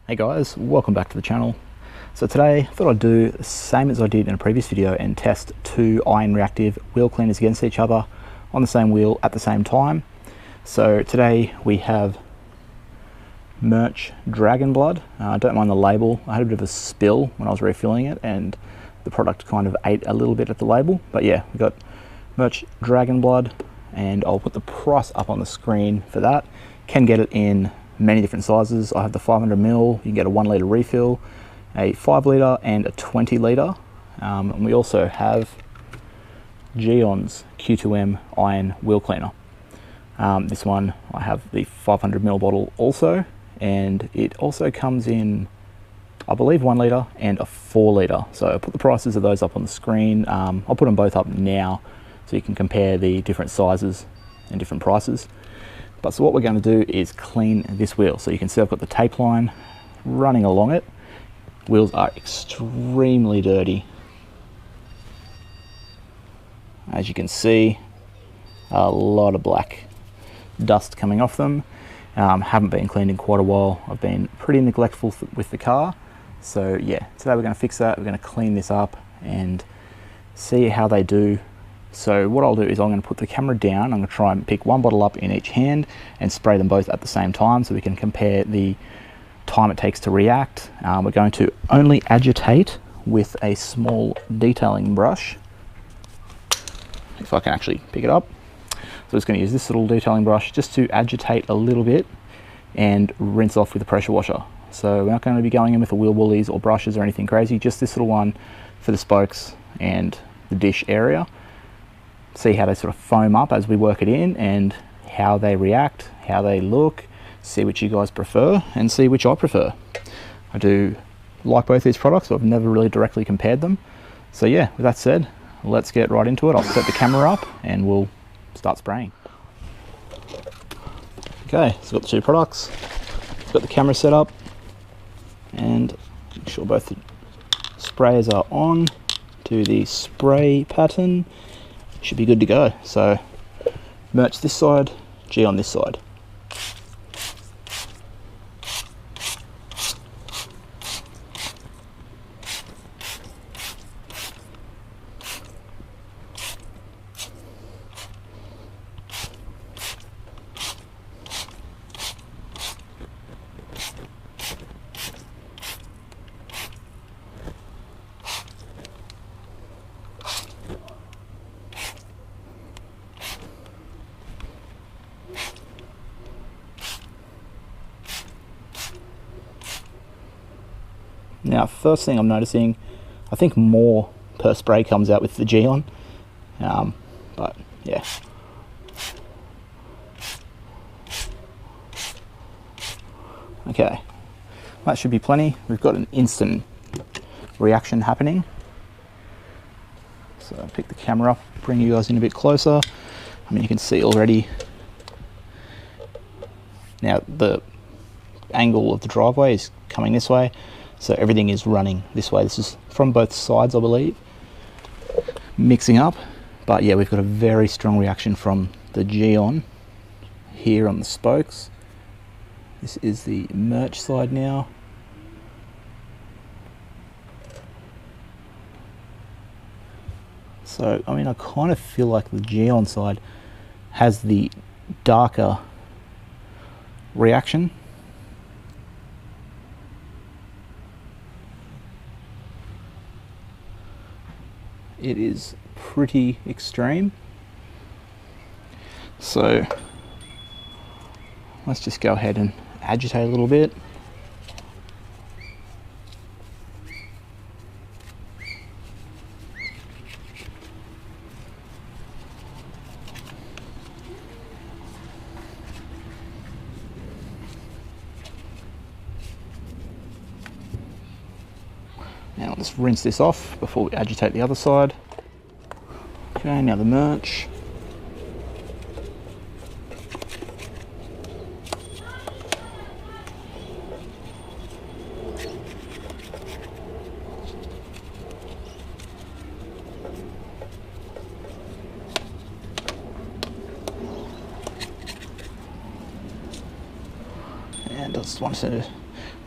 Hey guys, welcome back to the channel. So today I thought I'd do the same as I did in a previous video and test two iron reactive wheel cleaners against each other on the same wheel at the same time. So today we have Mirch Dragon Blood. I don't mind the label. I had a bit of a spill when I was refilling it and the product kind of ate a little bit at the label. But yeah, we've got Mirch Dragon Blood and I'll put the price up on the screen for that. Can get it in many different sizes. I have the 500ml, you can get a 1 litre refill, a 5 litre and a 20 litre. And we also have Gyeon's Q2M iron wheel cleaner. This one, I have the 500ml bottle also, and it also comes in, I believe, 1 litre and a 4 litre. So I'll put the prices of those up on the screen. I'll put them both up now so you can compare the different sizes and different prices. But so what we're going to do is clean this wheel. So you can see I've got the tape line running along it. Wheels are extremely dirty. As you can see, a lot of black dust coming off them. Haven't been cleaned in quite a while. I've been pretty neglectful with the car. So yeah, today we're going to fix that. We're going to clean this up and see how they do. So what I'll do is I'm going to put the camera down. I'm going to try and pick one bottle up in each hand and spray them both at the same time so we can compare the time it takes to react. We're going to only agitate with a small detailing brush, if I can actually pick it up. So I'm just going to use this little detailing brush just to agitate a little bit and rinse off with a pressure washer. So we're not going to be going in with the wheel woolies or brushes or anything crazy, just this little one for the spokes and the dish area. See how they sort of foam up as we work it in and how they react, how they look, see which you guys prefer and see which I prefer. I do like both these products, but I've never really directly compared them. So yeah, with that said, let's get right into it. I'll set the camera up and we'll start spraying. Okay, so I've got the two products, got the camera set up and make sure both the sprayers are on to the spray pattern. Should be good to go. So Mirch this side, Gyeon this side. Now, first thing I'm noticing, I think more per spray comes out with the Gyeon, but yeah. Okay, that should be plenty. We've got an instant reaction happening. So I'll pick the camera up, bring you guys in a bit closer. I mean, you can see already. Now, the angle of the driveway is coming this way. So everything is running this way. This is from both sides, I believe, mixing up. But yeah, we've got a very strong reaction from the Gyeon here on the spokes. This is the Mirch side now. So, I mean, I kind of feel like the Gyeon side has the darker reaction. It is pretty extreme. So let's just go ahead and agitate a little bit. Now I'll just rinse this off before we agitate the other side. Okay, now the Mirch. And I just wanted to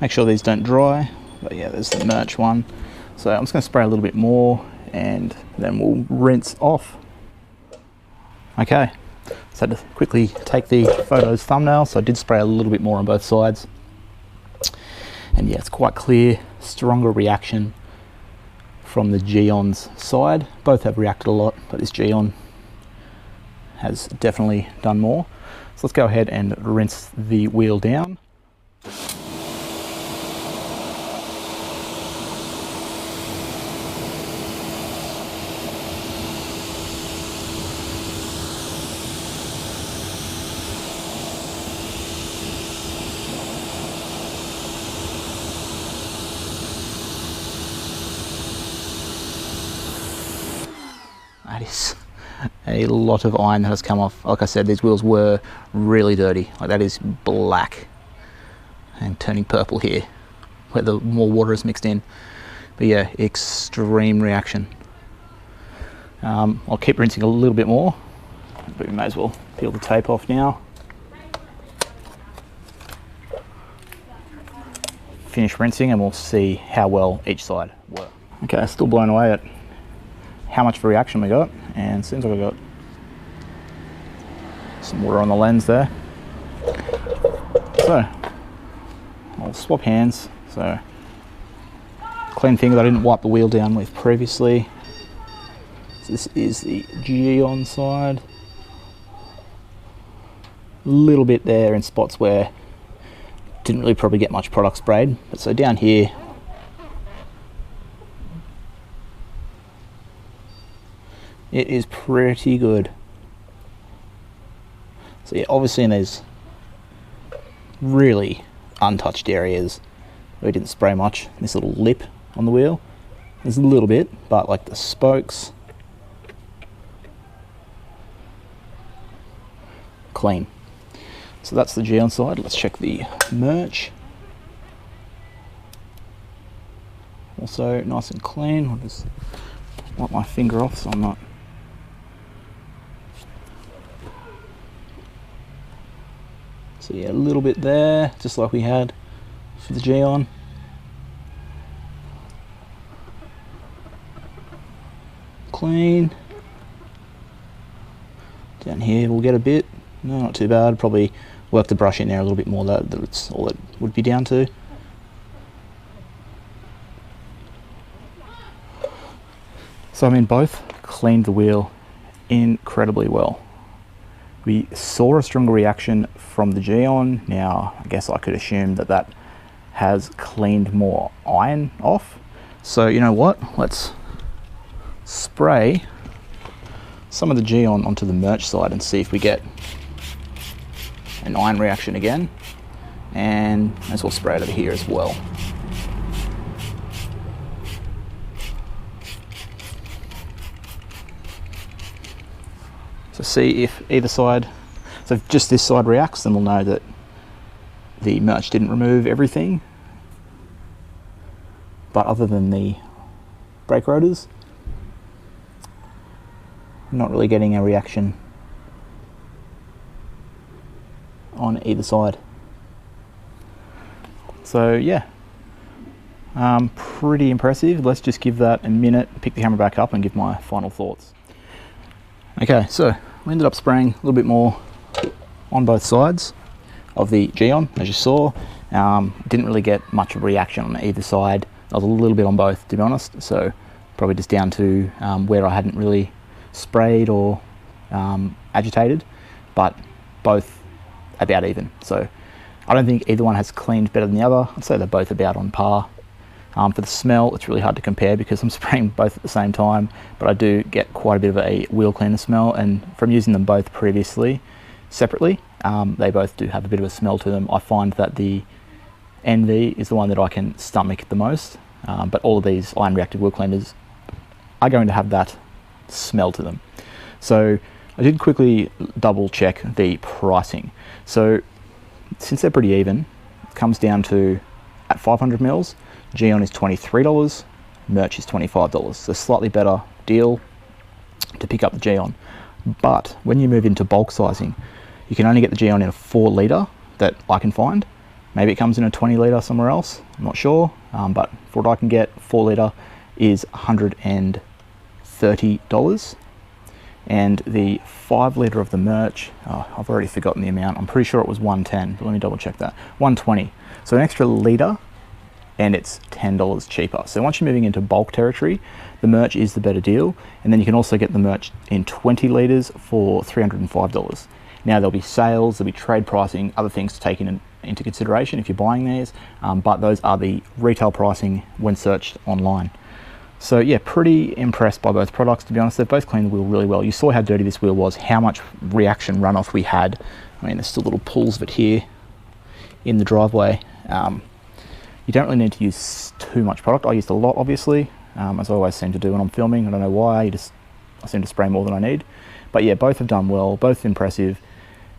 Make sure these don't dry. But yeah, there's the Mirch one. So I'm just going to spray a little bit more and then we'll rinse off. Okay, so I had to quickly take the photo's thumbnail, so I did spray a little bit more on both sides. And yeah, it's quite clear, stronger reaction from the Gyeon's side. Both have reacted a lot, but this Gyeon has definitely done more. So let's go ahead and rinse the wheel down. That is a lot of iron that has come off. Like I said, these wheels were really dirty. Like that is black and turning purple here where the more water is mixed in. But yeah, extreme reaction. I'll keep rinsing a little bit more, but we may as well peel the tape off now. Finish rinsing and we'll see how well each side worked. Okay, still blown away at how much of a reaction we got, and it seems like we got some water on the lens there. So I'll swap hands. So clean finger that I didn't wipe the wheel down with previously. So this is the Gyeon side. A little bit there in spots where didn't really probably get much product sprayed, but so down here it is pretty good. So yeah, obviously in these really untouched areas where we didn't spray much, this little lip on the wheel, there's a little bit, but like the spokes, clean. So that's the Gyeon side. Let's check the Mirch. Also nice and clean. I'll just wipe my finger off so I'm not. So yeah, a little bit there, just like we had for the Gyeon. Clean. Down here we'll get a bit. No, not too bad. Probably work the brush in there a little bit more. That's all it would be down to. So I mean, both cleaned the wheel incredibly well. We saw a stronger reaction from the Gyeon. Now, I guess I could assume that that has cleaned more iron off. So you know what? Let's spray some of the Gyeon onto the Mirch side and see if we get an iron reaction again. And as well spray it over here as well. So see if either side, so if just this side reacts, then we'll know that the Mirch didn't remove everything. But other than the brake rotors, I'm not really getting a reaction on either side. So yeah, pretty impressive. Let's just give that a minute, pick the camera back up and give my final thoughts. Okay, so we ended up spraying a little bit more on both sides of the Gyeon, as you saw. Didn't really get much of a reaction on either side. I was a little bit on both, to be honest, so probably just down to where I hadn't really sprayed or agitated, but both about even. So I don't think either one has cleaned better than the other. I'd say they're both about on par. For the smell, it's really hard to compare because I'm spraying both at the same time, but I do get quite a bit of a wheel cleaner smell, and from using them both previously separately, they both do have a bit of a smell to them. I find that the NV is the one that I can stomach the most, but all of these iron reactive wheel cleaners are going to have that smell to them. So I did quickly double check the pricing. So since they're pretty even, it comes down to, at 500 mils, Gyeon is $23, Mirch is $25. So slightly better deal to pick up the Gyeon. But when you move into bulk sizing, you can only get the Gyeon in a 4 litre that I can find. Maybe it comes in a 20 litre somewhere else, I'm not sure, but for what I can get, 4 litre is $130. And the 5 litre of the Mirch, I've already forgotten the amount, I'm pretty sure it was 110, but let me double check that, 120. So an extra litre, and it's $10 cheaper. So once you're moving into bulk territory, the Mirch is the better deal. And then you can also get the Mirch in 20 litres for $305. Now there'll be sales, there'll be trade pricing, other things to take into consideration if you're buying these, but those are the retail pricing when searched online. So yeah, pretty impressed by both products, to be honest. They've both cleaned the wheel really well. You saw how dirty this wheel was, how much reaction runoff we had. I mean, there's still little pools of it here in the driveway. You don't really need to use too much product. I used a lot, obviously, as I always seem to do when I'm filming. I don't know why, I seem to spray more than I need. But yeah, both have done well, both impressive,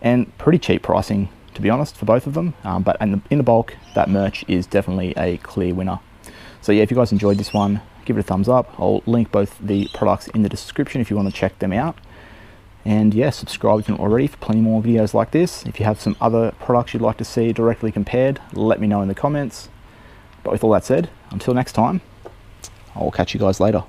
and pretty cheap pricing, to be honest, for both of them. But in the bulk, that Mirch is definitely a clear winner. So yeah, if you guys enjoyed this one, give it a thumbs up. I'll link both the products in the description if you want to check them out. And yeah, subscribe if you're not already for plenty more videos like this. If you have some other products you'd like to see directly compared, let me know in the comments. But with all that said, until next time, I'll catch you guys later.